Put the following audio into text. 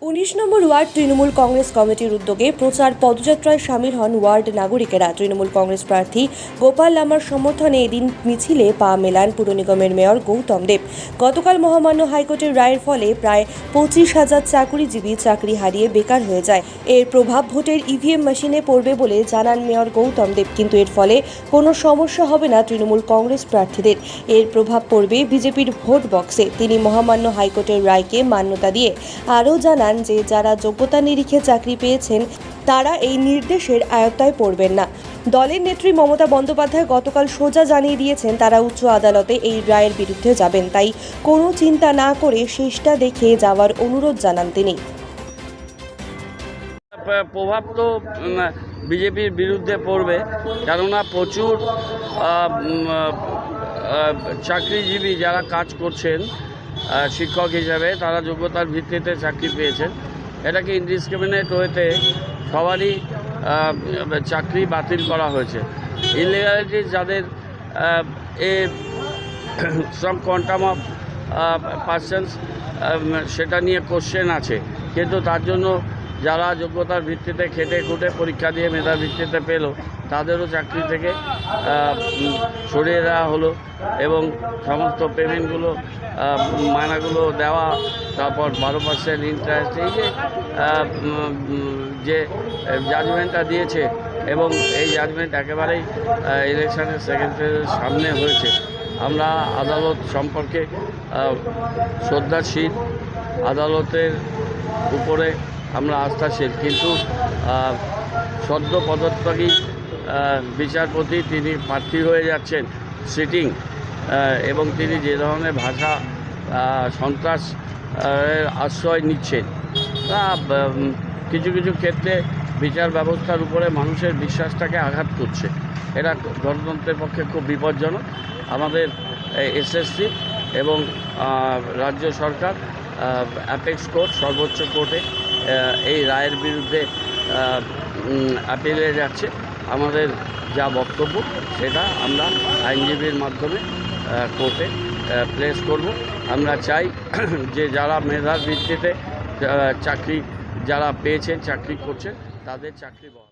19 নম্বর word Trinamool Congress কমিটির উদ্যোগে প্রচার পদযাত্রায় সামিল হন ওয়ার্ড নাগরিকেরা। তৃণমূল কংগ্রেস প্রার্থী গোপাল লামার সমর্থনে এদিন মিছিলে পা মেলান পুর নিগমের মেয়র গৌতম দেব। গতকাল মহামান্য হাইকোর্টের রায়ের ফলে প্রায় 25,000 চাকরিজীবী চাকরি হারিয়ে বেকার হয়ে যায়। এর প্রভাব ভোটের ইভিএম মেশিনে পড়বে বলে জানান মেয়র গৌতম দেব। কিন্তু এর ফলে কোনো সমস্যা হবে না তৃণমূল কংগ্রেস প্রার্থীদের, এর প্রভাব পড়বে বিজেপির ভোট বক্সে। তিনি মহামান্য হাইকোর্টের রায়কে মান্যতা দিয়ে আরও জানান যে যারা যোগ্যতা নিরিখে চাকরি পেয়েছেন তারা এই নির্দেশের আয়ত্তায় পড়বেন না। দলের নেত্রী মমতা বন্দ্যোপাধ্যায় গতকাল সোজা জানিয়ে দিয়েছেন তারা উচ্চ আদালতে এই রায়ের বিরুদ্ধে যাবেন, তাই কোনো চিন্তা না করে শেষটা দেখে যাওয়ার অনুরোধ জানান তিনি। প্রভাব তো বিজেপির বিরুদ্ধে পড়বে, কেননা প্রচুর চাকরিজীবী যারা কাজ করছেন শিক্ষক হিসাবে তারা যোগ্যতার ভিত্তিতে চাকরি পেয়েছেন। এটাকে ইনডিসক্রিমিনেট ওয়েতে সবারই চাকরি বাতিল করা হয়েছে। ইলিগালিটি যাদের সাম কোয়ান্টাম অফ পার্সেন্স সেটা নিয়ে কোশ্চেন আছে, কিন্তু তার জন্য যারা যোগ্যতার ভিত্তিতে খেটে খুঁটে পরীক্ষা দিয়ে মেধার ভিত্তিতে পেল তাদেরও চাকরি থেকে সরিয়ে দেওয়া হলো এবং সমস্ত পেমেন্টগুলো মায়নাগুলো দেওয়া, তারপর 12% ইন্টারেস্ট, এই যে জাজমেন্টটা দিয়েছে এবং এই জাজমেন্ট একেবারেই ইলেকশনের সেকেন্ড ফেজের সামনে হয়েছে। আমরা আদালত সম্পর্কে শ্রদ্ধাশীল, আদালতের উপরে আমরা আস্থাশীল, কিন্তু সদ্য পদত্যাগী বিচারপতি তিনি প্রার্থী হয়ে যাচ্ছেন সিটিং, এবং তিনি যে ধরনের ভাষা সন্ত্রাস আশ্রয় নিচ্ছেন তা কিছু কিছু ক্ষেত্রে বিচার ব্যবস্থার উপরে মানুষের বিশ্বাসটাকে আঘাত করছে। এটা গণতন্ত্রের পক্ষে খুব বিপজ্জনক। আমাদের এসএসসি এবং রাজ্য সরকার অ্যাপেক্স কোর্ট, সর্বোচ্চ কোর্টে এই রায়ের বিরুদ্ধে আপিলে যাচ্ছে। আমাদের যা বক্তব্য সেটা আমরা আইনজীবীর মাধ্যমে কোর্টে প্লেস করব। আমরা চাই যে যারা মেধার ভিত্তিতে চাকরি যারা পেয়েছেন, চাকরি করছেন, তাদের চাকরি বহাল।